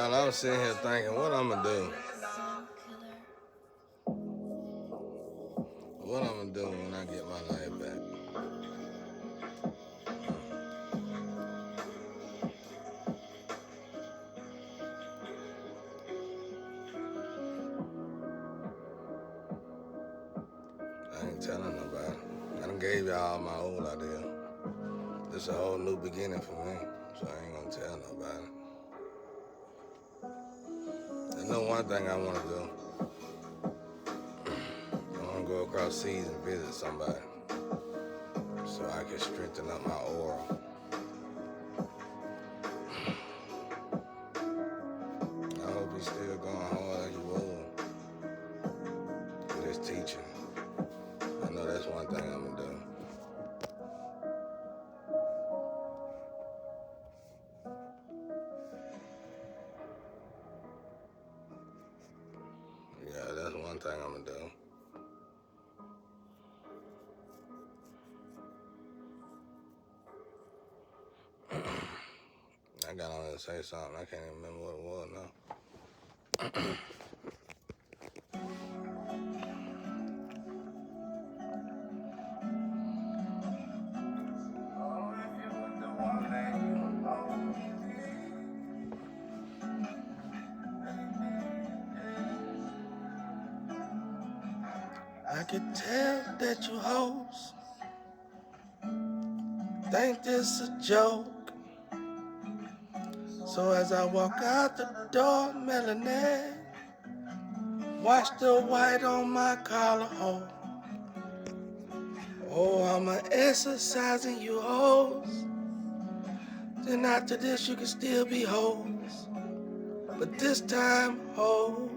And I was sitting here thinking, what I'm gonna do? What I'm gonna do when I get my life back? I ain't telling nobody. I done gave y'all my old idea. This a whole new beginning for me, so I ain't gonna tell nobody. There's no one thing I wanna do. I wanna go across seas and visit somebody, so I can strengthen up my aura. I hope he's still going hard like he was with his teaching. I know that's one thing I'm gonna do. Yeah, that's one thing I'm gonna do. I got on to say something. I can't even remember what it was now. I could tell that you hoes think this a joke. So as I walk out the door, Melanie, watch the white on my collar hole. Oh, I'm exercising you hoes. Then after this, you can still be hoes. But this time, hoes,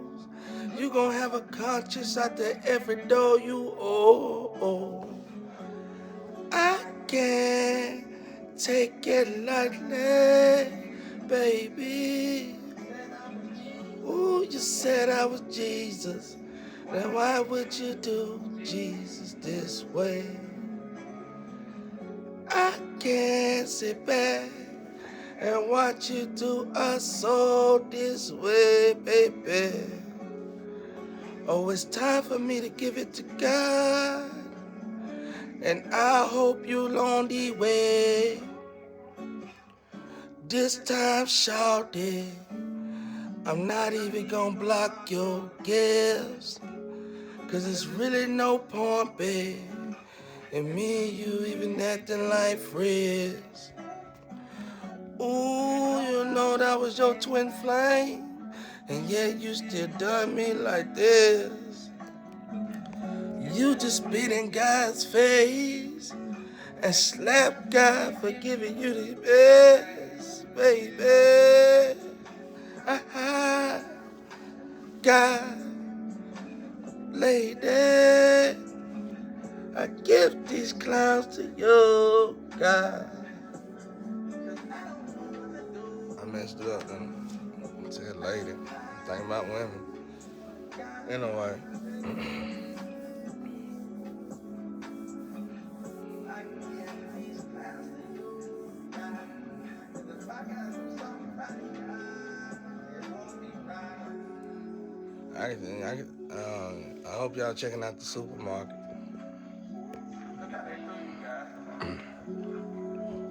you gon' have a conscience after every door you owe. I can't take it lightly, baby. Ooh, you said I was Jesus. Then why would you do Jesus this way? I can't sit back and watch you do us all this way, baby. Oh, it's time for me to give it to God. And I hope you'll on the way. This time, shawty, I'm not even gonna block your gifts. Cause it's really no point, babe, and me and you even acting like friends. Ooh, you know that was your twin flame, and yet you still done me like this. You just spit in God's face and slap God for giving you the best, baby. God, lady, I give these clowns to you, God. I messed it up, then. I said lady. Think about women. Anyway. I hope y'all checking out the supermarket.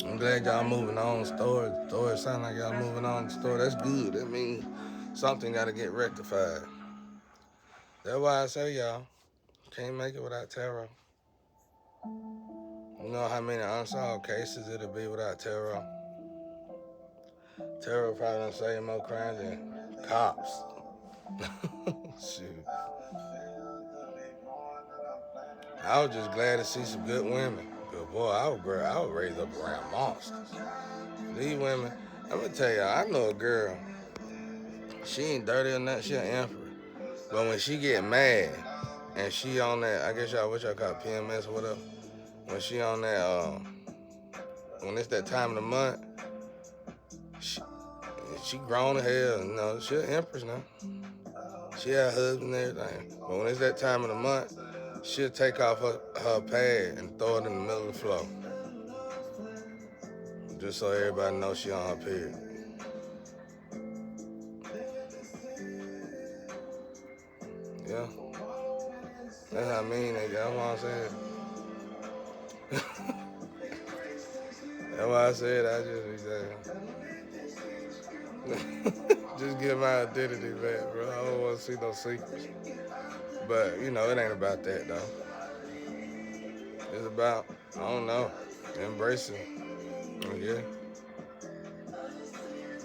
I'm glad y'all moving on. Store sound like y'all moving on. Store, that's good. That means something got to get rectified. That's why I say y'all can't make it without tarot. You know how many unsolved cases it'll be without tarot. Tarot probably done save more crimes than cops. Shoot. I was just glad to see some good women. But boy, I would raise up around monsters. These women, I'm gonna tell y'all, I know a girl. She ain't dirty or nothing. She an emperor. But when she get mad and she on that, I guess y'all what y'all call PMS or whatever. When she on that, when it's that time of the month, she, she grown as hell. You know, she an empress now. She had a husband and everything. But when it's that time of the month, she'll take off her pad and throw it in the middle of the floor. Just so everybody knows she on her period. Yeah. That's how I mean they got. That's what I'm saying. That's why I said I just be saying. Just get my identity back, bro. I don't want to see no secrets. But, you know, it ain't about that, though. It's about, I don't know, embracing. Yeah.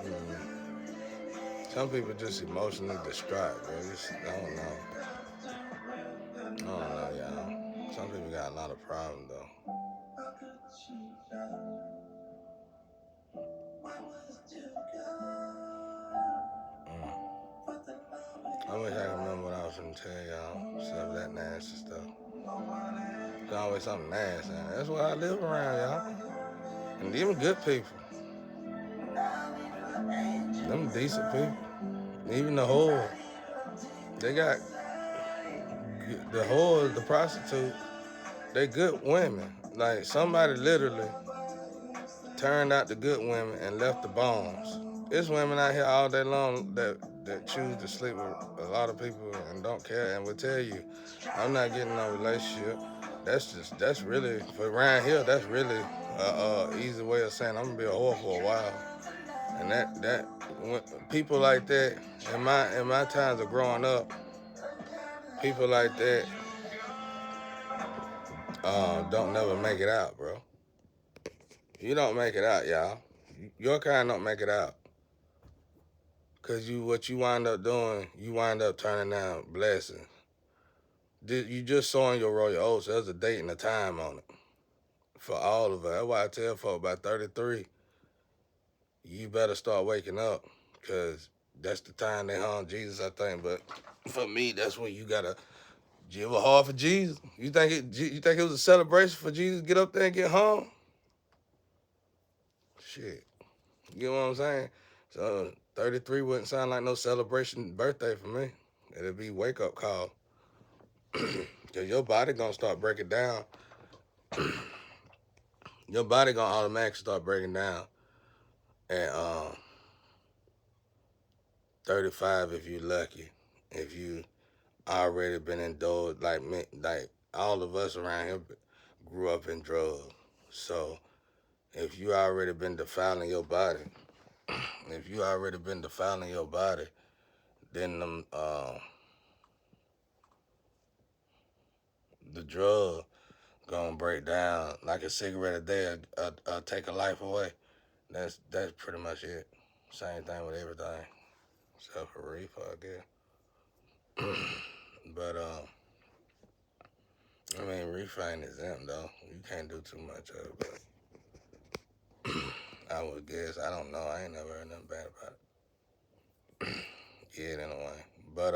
Mm. Some people just emotionally distraught, bro. I don't know. I don't know, y'all. Some people got a lot of problems, though. Mm. I wish I could remember what I was going to tell y'all. Some of that nasty stuff. There's always something nasty. That's what I live around, y'all. And even good people. Them decent people. Even the whore. They got the whores, the prostitutes. They good women. Like somebody literally turned out the good women and left the bombs. There's women out here all day long that choose to sleep with a lot of people and don't care and will tell you, I'm not getting no relationship. That's really for around here. That's really a easy way of saying I'm gonna be a whore for a while. And that people like that in my times of growing up, people like that don't never make it out, bro. You don't make it out, y'all. Your kind don't make it out. Cause what you wind up doing, you wind up turning down blessings. You just sowing your royal oats. There's a date and a time on it for all of us. That's why I tell folks by 33, you better start waking up, cause that's the time they hung Jesus, I think. But for me, that's when you gotta give a heart for Jesus. You think it was a celebration for Jesus to get up there and get hung? Shit. You know what I'm saying? So 33 wouldn't sound like no celebration birthday for me. It'd be wake up call. Cause your body gonna start breaking down. Your body gonna automatically start breaking down at 35 if you lucky. If you already been indulged, like me, like all of us around here grew up in drugs. So if you already been defiling your body, if you already been defiling your body, then the drug gonna break down like a cigarette a day take a life away. That's pretty much it. Same thing with everything, except for reefer, I guess. But I mean, reefer ain't exempt though. You can't do too much of it. But I would guess. I don't know. I ain't never heard nothing bad about it. Yeah, in a way. But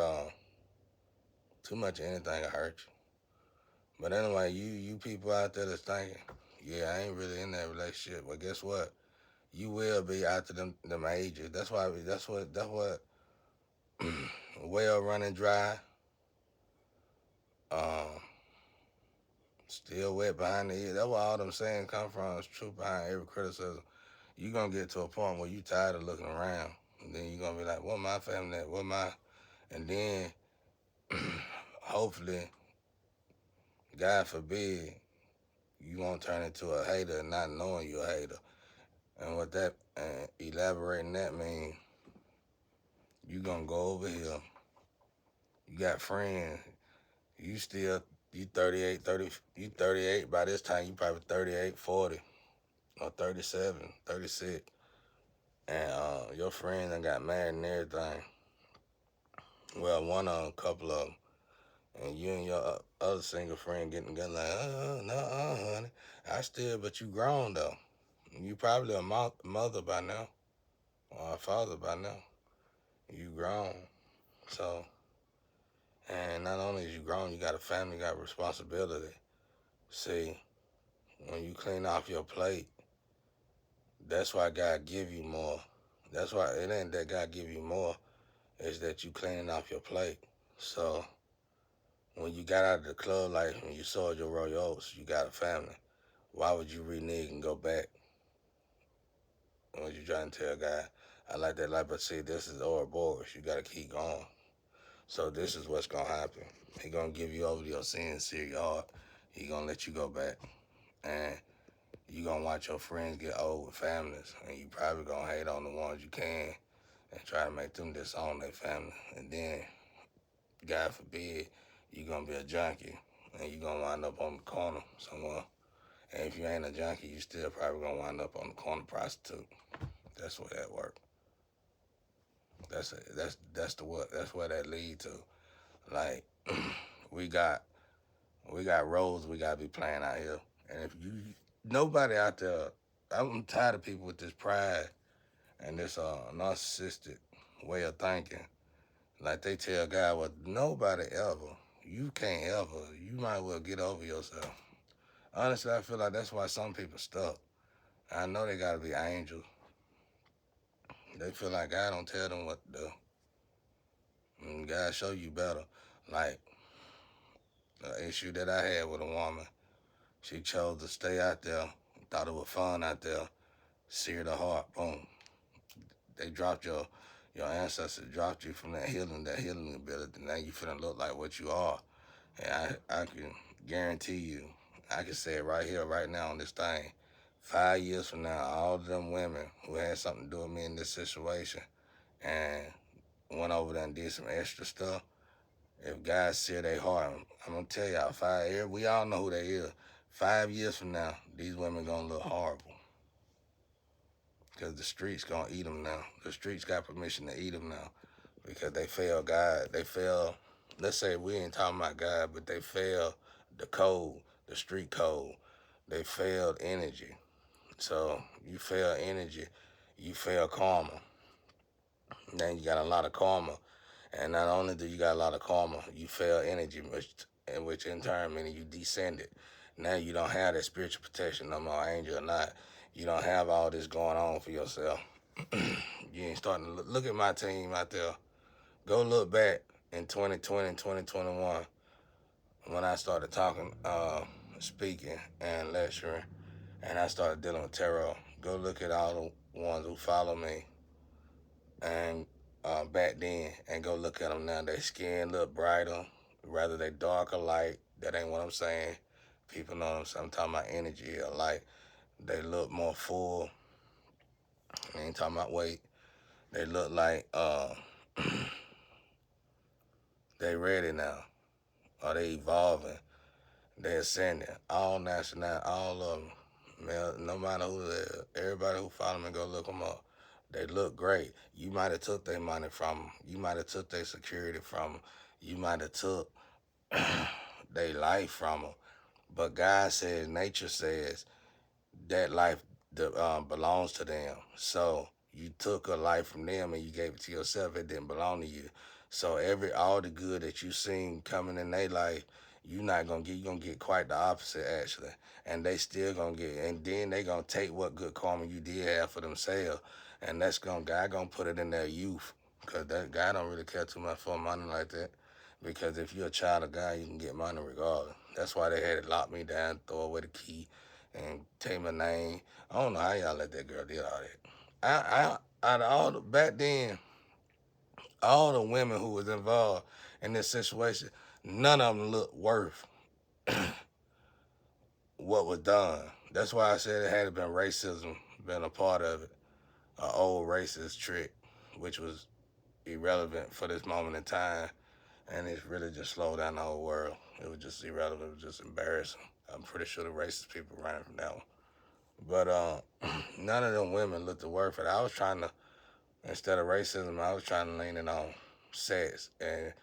too much of anything will hurt you. But anyway, you people out there that's thinking, yeah, I ain't really in that relationship. Well, guess what? You will be after them ages. That's what well running dry, um, still wet behind the ears. That's where all them sayings come from. It's true behind every criticism. You gonna get to a point where you tired of looking around. And then you gonna be like, what my family at? What my and then hopefully, God forbid, you won't turn into a hater not knowing you're a hater. And what that elaborating that mean, you gonna go over here. You got friends. You still you 38, 30, you 38. By this time, you probably 38, 40, or 37, 36. And your friend done got married and everything. Well, one of them, a couple of them. And you and your other single friend getting together like, no, honey. But you grown though. You probably a mother by now, or a father by now. You grown. So, and not only is you grown, you got a family, you got responsibility. See, when you clean off your plate, that's why God give you more. That's why it ain't that God give you more, it's that you cleaning off your plate. So when you got out of the club life, when you sold your royal oats, you got a family. Why would you renege and go back? What you trying to tell God? I like that life, but see, this is Ouroboros. You got to keep going. So this is what's gonna happen. He gonna give you over to your sins, sear your heart. He gonna let you go back, and you gonna watch your friends get old with families, and you probably gonna hate on the ones you can, and try to make them disown their family. And then, God forbid, you gonna be a junkie, and you gonna wind up on the corner somewhere. And if you ain't a junkie, you still probably gonna wind up on the corner prostitute. That's where that work. That's the what. That's where that lead to. Like we got roles we gotta be playing out here. And if you nobody out there, I'm tired of people with this pride and this narcissistic way of thinking. Like they tell God, well, nobody ever. You can't ever. You might well get over yourself. Honestly, I feel like that's why some people stuck. I know they gotta be angels. They feel like God don't tell them what to do. And God show you better. Like the issue that I had with a woman, she chose to stay out there, thought it was fun out there, seared her heart, boom. They dropped your ancestors dropped you from that healing ability. Now you finna look like what you are. And I can guarantee you, I can say it right here, right now on this thing. 5 years from now, all of them women who had something to do with me in this situation and went over there and did some extra stuff, if God sear their heart, I'm gonna tell y'all, 5 years, we all know who they is. 5 years from now, these women gonna look horrible. Because the streets gonna eat them now. The streets got permission to eat them now. Because they failed God. They failed, let's say we ain't talking about God, but they failed the code, the street code. They failed energy. So you fail energy, you fail karma. Then you got a lot of karma. And not only do you got a lot of karma, you fail energy, which in turn meaning you descended. Now you don't have that spiritual protection no more, angel or not. You don't have all this going on for yourself. You ain't starting to look at my team out there. Go look back in 2020 and 2021 when I started talking, speaking and lecturing, and I started dealing with tarot. Go look at all the ones who follow me and back then, and go look at them now. Their skin look brighter, rather they dark or light. That ain't what I'm saying. People know what I'm saying. I'm talking about energy or light. They look more full. I ain't talking about weight. They look like they ready now. Or they evolving. They ascending. All national, all of them. Man, no matter who they is, everybody who follow me, go look them up. They look great. You might have took their money from them. You might have took their security from them. You might have took their life from them. But God says, nature says, that life belongs to them. So you took a life from them and you gave it to yourself. It didn't belong to you. So all the good that you seen coming in their life, you're gonna get quite the opposite actually. And they still gonna get, and then they gonna take what good karma you did have for themselves, and God gonna put it in their youth, cause that God don't really care too much for money like that. Because if you're a child of God, you can get money regardless. That's why they had to lock me down, throw away the key, and take my name. I don't know how y'all let that girl do all that. Out of all back then, all the women who was involved in this situation, none of them looked worth what was done. That's why I said it had been racism, been a part of it, an old racist trick, which was irrelevant for this moment in time, and it's really just slowed down the whole world. It was just irrelevant. It was just embarrassing. I'm pretty sure the racist people ran from that one. But none of them women looked worth it. I was trying to, instead of racism, I was trying to lean it on sex and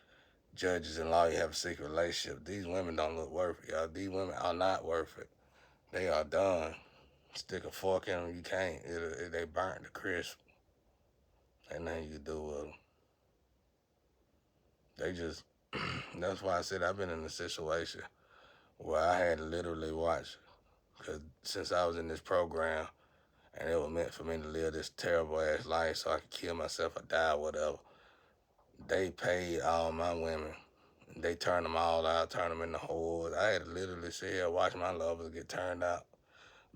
judges and lawyers have a secret relationship. These women don't look worth it, y'all. These women are not worth it. They are done. Stick a fork in them, you can't. They burnt the crisp. Ain't nothing you can do with them. They just, that's why I said I've been in a situation where I had to literally watch. Because since I was in this program, and it was meant for me to live this terrible ass life so I could kill myself or die or whatever. They paid all my women. They turned them all out, turned them into whores. I had to literally sit here and watch my lovers get turned out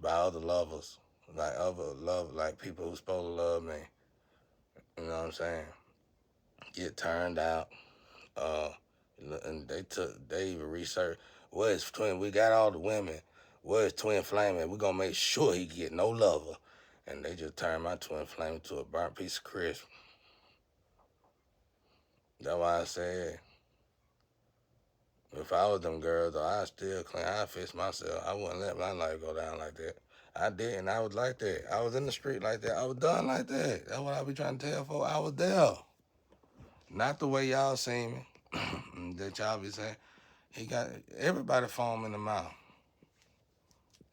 by other lovers, like people who supposed to love me. You know what I'm saying? Get turned out, Uh, and they even researched where's twin. We got all the women. Where's twin flame? And we gonna make sure he get no lover. And they just turned my twin flame into a burnt piece of crisp. That's why I said, if I was them girls, though, I still clean. I fix myself. I wouldn't let my life go down like that. I didn't. I was like that. I was in the street like that. I was done like that. That's what I be trying to tell folks. I was there. Not the way y'all see me. That y'all be saying. He got everybody foam in the mouth.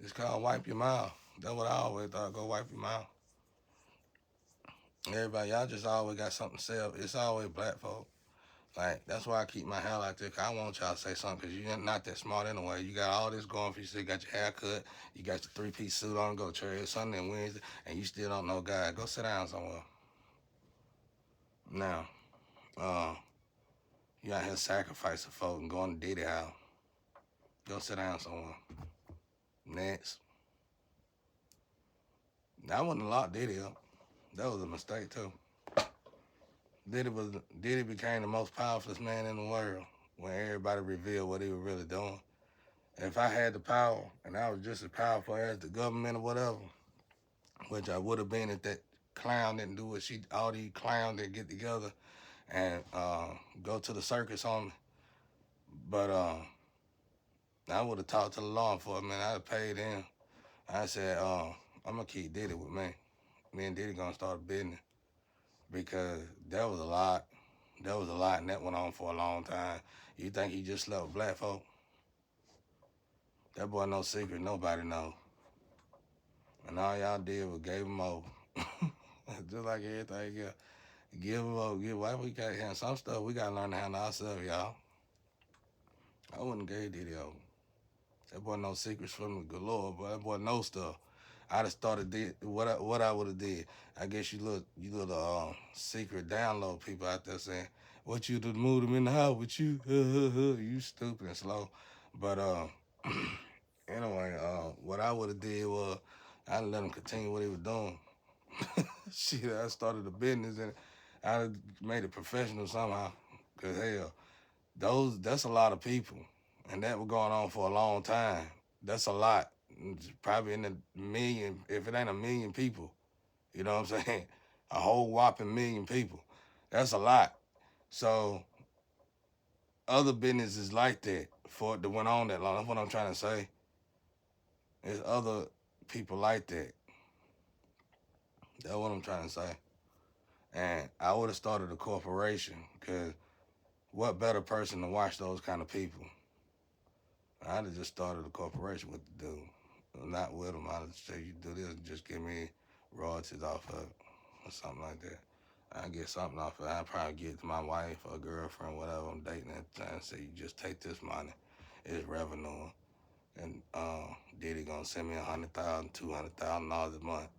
It's called wipe your mouth. That's what I always thought. Go wipe your mouth. Everybody, y'all just always got something to say. It's always black folk. Like, that's why I keep my hair like this. 'Cause I want y'all to say something because you're not that smart anyway. You got all this going for you. Still got your hair cut. You got your three-piece suit on. Go to church Sunday and Wednesday. And you still don't know God. Go sit down somewhere. Now, you out here sacrificing folk and going to Diddy house. Go sit down somewhere. Next. I wouldn't have locked Diddy up. That was a mistake, too. Diddy became the most powerful man in the world when everybody revealed what he was really doing. If I had the power and I was just as powerful as the government or whatever, which I would have been if that clown didn't do what all these clowns that get together and go to the circus on me. But I would have talked to the law enforcement. I'd have paid them. I said, I'm going to keep Diddy with me. Me and Diddy going to start a business because that was a lot. That was a lot, and that went on for a long time. You think he just slept with black folk? That boy no secret, nobody know. And all y'all did was gave him over. Just like everything else. Give him over. Why we can't handle some stuff we gotta learn to handle ourselves, y'all. I wouldn't have gave Diddy over. That boy no secrets from the galore, but that boy know stuff. I'd have started what I would have did. I guess you little secret download people out there saying, what you to move them in the house with you? You stupid and slow. But anyway, what I would have did was I'd let him continue what he was doing. Shit, I started a business and I'd made it professional somehow. Cause hell, that's a lot of people. And that was going on for a long time. That's a lot. It's probably in the million, if it ain't a million people. You know what I'm saying? A whole whopping million people. That's a lot. So other businesses like that for it that went on that long. That's what I'm trying to say. There's other people like that. That's what I'm trying to say. And I would have started a corporation because what better person to watch those kind of people? I'd have just started a corporation with the dude. Not with him. I'd say, you do this and just give me royalties off of it or something like that. I get something off of it. I'd probably get it to my wife or girlfriend, whatever I'm dating at the time, and say, you just take this money. It's revenue. And Diddy gonna send me $100,000, $200,000 a month.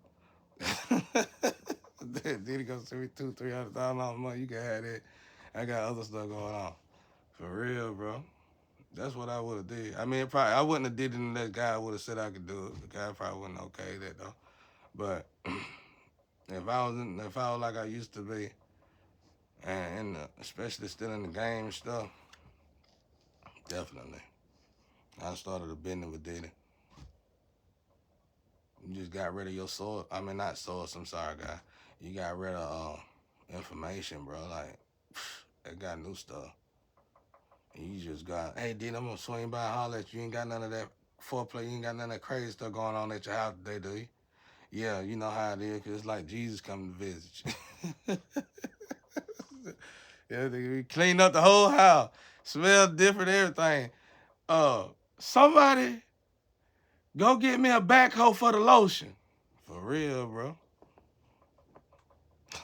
Diddy gonna send me $200,000-$300,000 a month. You can have that. I got other stuff going on. For real, bro. That's what I would have did. I mean, I wouldn't have did it unless God would have said I could do it. The guy probably wouldn't okay that though. But if I was like I used to be, and especially still in the game and stuff, definitely. I started a business with Diddy. You just got rid of your source. I mean, not source. I'm sorry, guy. You got rid of information, bro. Like, they got new stuff. And you just got, hey, Diddy, I'm gonna swing by and holler at you. You ain't got none of that foreplay. You ain't got none of that crazy stuff going on at your house today, do you? Yeah, you know how it is, because it's like Jesus coming to visit you. Yeah, we clean up the whole house. Smell different, everything. Somebody go get me a backhoe for the lotion. For real, bro.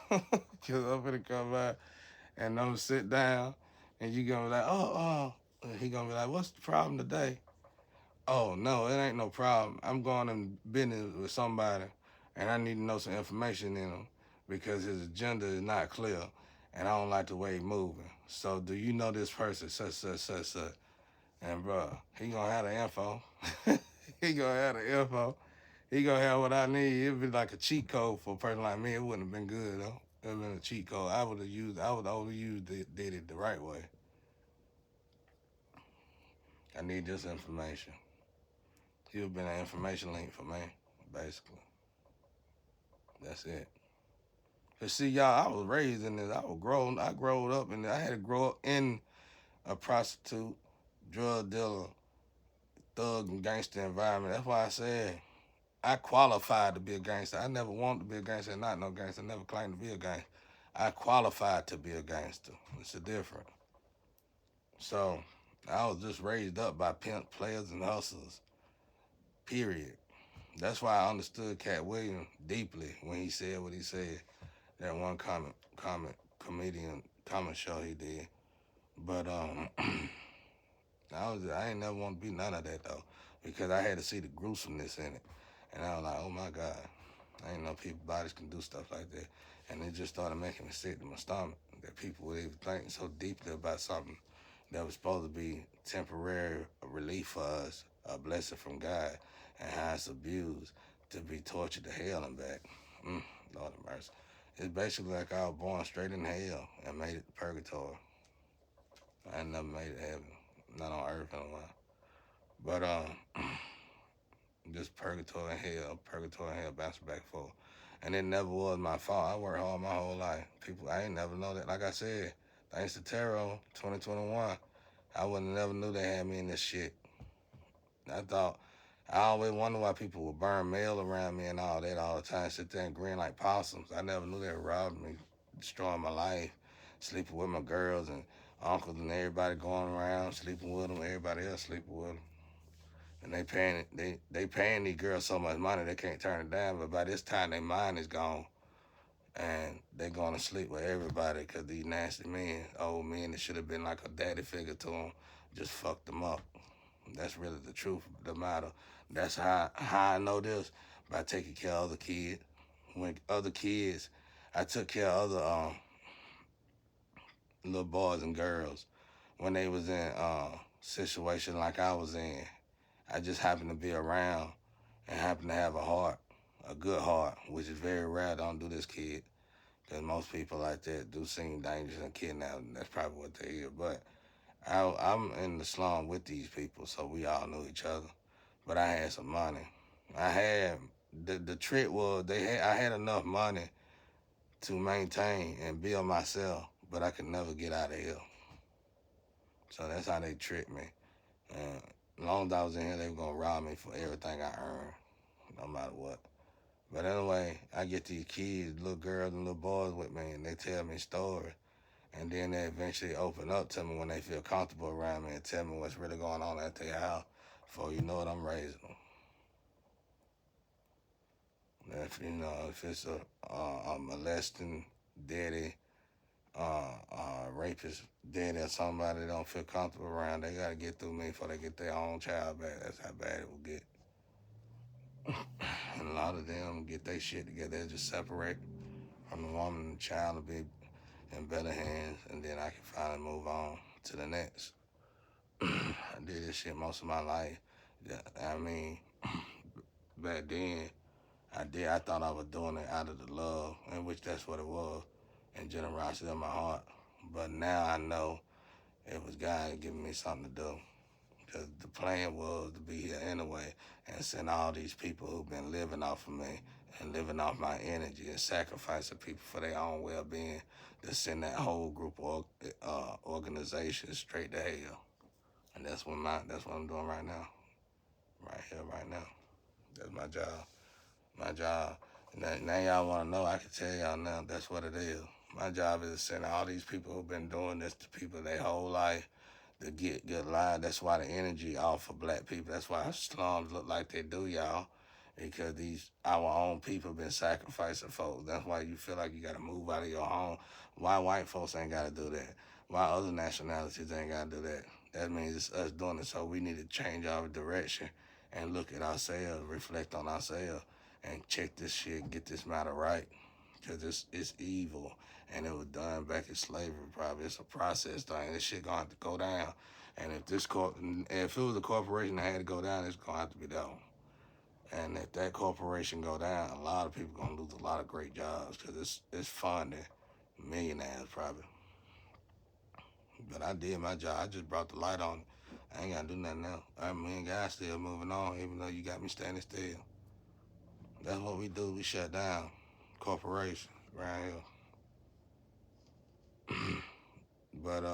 Because I'm gonna come by and I'm gonna sit down and you gonna be like, he gonna be like, what's the problem today? Oh, no, it ain't no problem. I'm going in business with somebody and I need to know some information in him because his agenda is not clear and I don't like the way he moving. So do you know this person, such. And bro, he gonna have the info. He gonna have the info. He gonna have what I need. It'd be like a cheat code for a person like me. It wouldn't have been good though. It would have been a cheat code. I would overuse Diddy the right way. I need this information. You've been an information link for me, basically. That's it. But see, y'all, I was raised in this. I growed up in I had to grow up in a prostitute, drug dealer, thug and gangster environment. That's why I said I qualified to be a gangster. I never wanted to be a gangster, not no gangster. I never claimed to be a gangster. I qualified to be a gangster. It's a difference. So I was just raised up by pimp players and hustlers. Period. That's why I understood Cat Williams deeply when he said what he said. That one comedian comment show he did. But I ain't never want to be none of that though, because I had to see the gruesomeness in it, and I was like, oh my God, I ain't know people bodies can do stuff like that, and it just started making me sick to my stomach that people would even think so deeply about something that was supposed to be temporary relief for us, a blessing from God, and how it's abused to be tortured to hell and back. Lord of mercy. It's basically like I was born straight in hell and made it to purgatory. I ain't never made it to heaven, not on earth in a while. But just purgatory and hell, bouncing back and forth. And it never was my fault. I worked hard my whole life. People, I ain't never know that. Like I said, thanks to Tarot 2021, I wouldn't never knew they had me in this shit. I always wonder why people would burn mail around me and all that all the time, sit there and grin like possums. I never knew they were robbing me, destroying my life, sleeping with my girls and uncles and everybody going around, sleeping with them, everybody else sleeping with them. And they paying these girls so much money they can't turn it down. But by this time, their mind is gone, and they going to sleep with everybody because these nasty men, old men that should have been like a daddy figure to them, just fucked them up. That's really the truth of the matter. That's how I know this, by taking care of other kids. When other kids, I took care of other little boys and girls when they was in situation like I was in. I just happened to be around and happened to have a heart, a good heart, which is very rare. Don't do this, kid, because most people like that do seem dangerous and kidnapping. That's probably what they are. But I'm in the slum with these people, so we all knew each other. But I had some money. I had the trick was I had enough money to maintain and build myself, but I could never get out of here. So that's how they tricked me. And as long as I was in here, they were gonna rob me for everything I earned, no matter what. But anyway, I get these kids, little girls and little boys with me, and they tell me stories. And then they eventually open up to me when they feel comfortable around me and tell me what's really going on at their house. Before you know it, I'm raising them. If it's a molesting daddy, rapist daddy, or somebody they don't feel comfortable around, they gotta get through me before they get their own child back. That's how bad it will get. And a lot of them get their shit together. They just separate from the woman and the child to be in better hands, and then I can finally move on to the next. I did this shit most of my life. I mean, back then, I thought I was doing it out of the love, in which that's what it was, and generosity of my heart. But now I know it was God giving me something to do. Because the plan was to be here anyway and send all these people who've been living off of me and living off my energy and sacrificing people for their own well-being, to send that whole group of organizations straight to hell. And that's what I'm doing right now. Right here, right now. That's my job. My job. Now y'all want to know, I can tell y'all now, that's what it is. My job is to send all these people who've been doing this to people their whole life to get good lives. That's why the energy off for black people. That's why slums look like they do, y'all. Because our own people been sacrificing folks. That's why you feel like you got to move out of your home. Why white folks ain't got to do that? Why other nationalities ain't got to do that? That means it's us doing it. So we need to change our direction and look at ourselves, reflect on ourselves, and check this shit, get this matter right. Because it's evil, and it was done back in slavery. Probably it's a process thing. This shit gonna have to go down. And if it was a corporation that had to go down, it's gonna have to be done. And if that corporation go down, a lot of people gonna lose a lot of great jobs, because it's funding millionaires probably. But I did my job. I just brought the light on. I ain't gotta do nothing else. I mean, guys still moving on, even though you got me standing still. That's what we do. We shut down corporations around here. But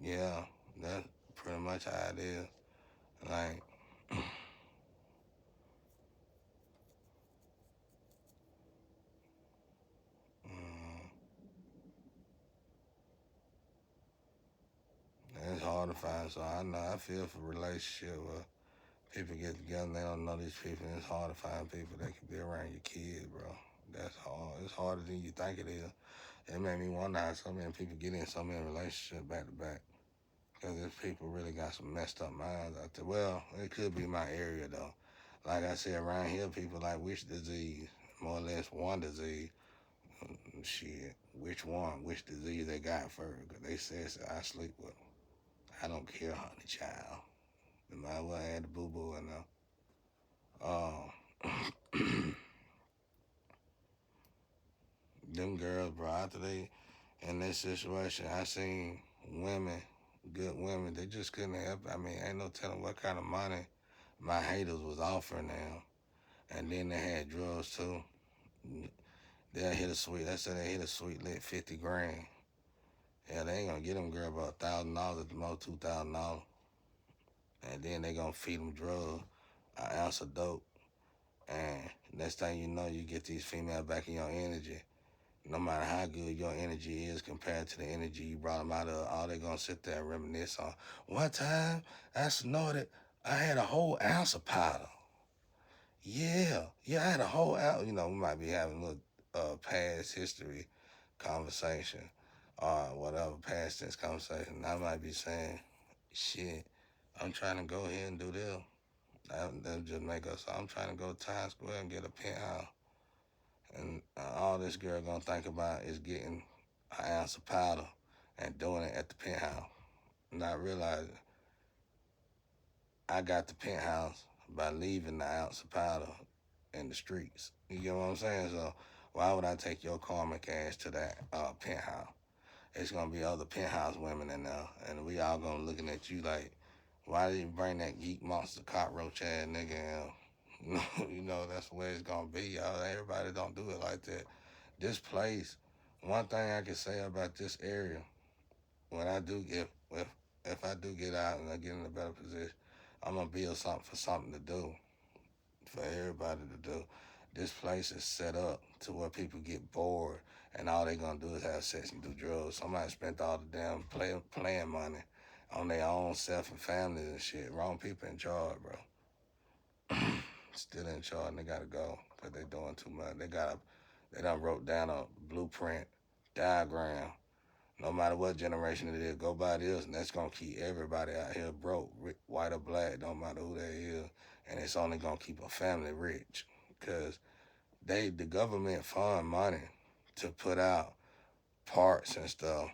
yeah, that's pretty much how it is. Like, mm, it's hard to find. So I know I feel for relationship where people get together and they don't know these people. And it's hard to find people that can be around your kids, bro. That's hard. It's harder than you think it is. It made me wonder how so many people get in so many relationships back to back. Because these people really got some messed up minds out there. Well, it could be my area though. Like I said, around here, people like which disease, more or less one disease. Shit, which one, which disease they got first? Cause they said so I sleep with them. I don't care, honey child. No matter what, I had the boo boo in there. Them girls, bro, after they in this situation, I seen women, good women, they just couldn't help it. I mean, ain't no telling what kind of money my haters was offering them. And then they had drugs too. They'll hit a sweet, let's say they hit a sweet lit 50 grand. Yeah, they ain't gonna get them girl about $1,000 at the most, $2,000. And then they gonna feed them drugs, an ounce of dope. And next thing you know, you get these females back in your energy. No matter how good your energy is compared to the energy you brought them out of, all they gonna sit there and reminisce on. One time, I snorted, I had a whole ounce of powder. Yeah, I had a whole ounce. You know, we might be having a little past history conversation or whatever, past tense conversation. I might be saying, shit, I'm trying to go ahead and do this. That just make us, I'm trying to go to Times Square and get a penthouse. And all this girl gonna think about is getting an ounce of powder and doing it at the penthouse. Not realizing I got the penthouse by leaving the ounce of powder in the streets. You get what I'm saying? So why would I take your karmic ass to that penthouse? It's gonna be other penthouse women in there, and we all gonna looking at you like, why did you bring that geek monster cockroach ass nigga in? That's the way it's gonna be, y'all. Everybody don't do it like that. This place, one thing I can say about this area, when I do get if I do get out and I get in a better position, I'm gonna build something for something to do, for everybody to do. This place is set up to where people get bored and all they gonna do is have sex and do drugs. Somebody spent all the damn playing money on their own self and families and shit. Wrong people in charge, bro. Still in charge and they gotta go because they doing too much. They done wrote down a blueprint diagram. No matter what generation it is, go by this, and that's gonna keep everybody out here broke, white or black, don't matter who they is, and it's only gonna keep a family rich, cause the government fund money to put out parts and stuff,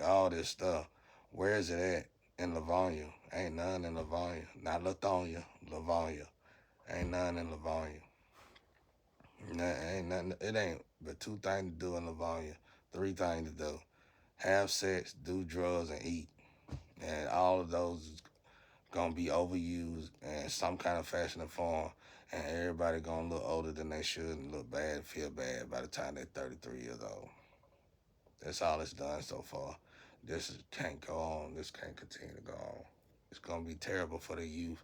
all this stuff. Where is it at? In Livonia? Ain't none in Livonia. Not Lithonia, Livonia. Ain't none in Livonia. Ain't nothing. It ain't but two things to do in Livonia. Three things to do: have sex, do drugs, and eat. And all of those is gonna be overused in some kind of fashion or form. And everybody gonna look older than they should and look bad and feel bad by the time they're 33 years old. That's all it's done so far. Can't go on. This can't continue to go on. It's gonna be terrible for the youth.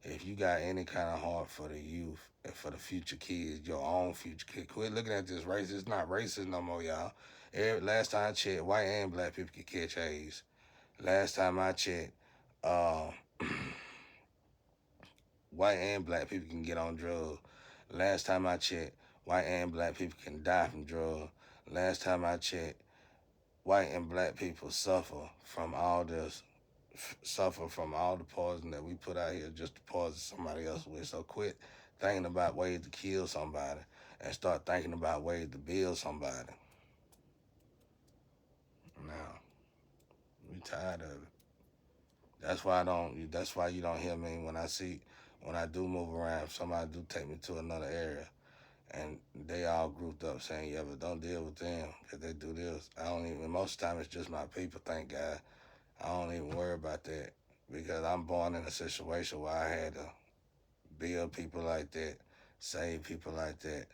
If you got any kind of heart for the youth and for the future kids, your own future kid, quit looking at this race. It's not racist no more, y'all. Last time I checked, white and black people can catch AIDS. Last time I checked, uh, white and black people can get on drugs. Last time I checked, white and black people can die from drugs. Last time I checked, white and black people suffer from all the poison that we put out here just to poison somebody else with. So quit thinking about ways to kill somebody and start thinking about ways to build somebody. Now, we tired of it. That's why I don't. That's why you don't hear me when I do move around. If somebody do take me to another area, and they all grouped up saying, yeah, but don't deal with them because they do this. I don't even, most of the time it's just my people, thank God. I don't even worry about that because I'm born in a situation where I had to build people like that, save people like that,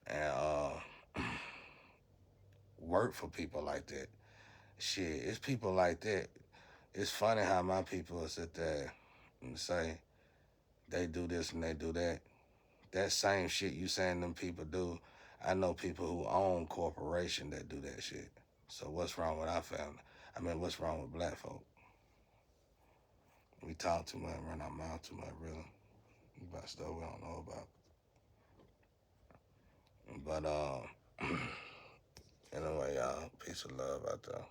and work for people like that. Shit, it's people like that. It's funny how my people will sit there and say they do this and they do that. That same shit you saying them people do, I know people who own corporation that do that shit. So what's wrong with our family? I mean, what's wrong with black folk? We talk too much, run our mouth too much, really, about stuff we don't know about. But anyway, y'all, peace and love out there.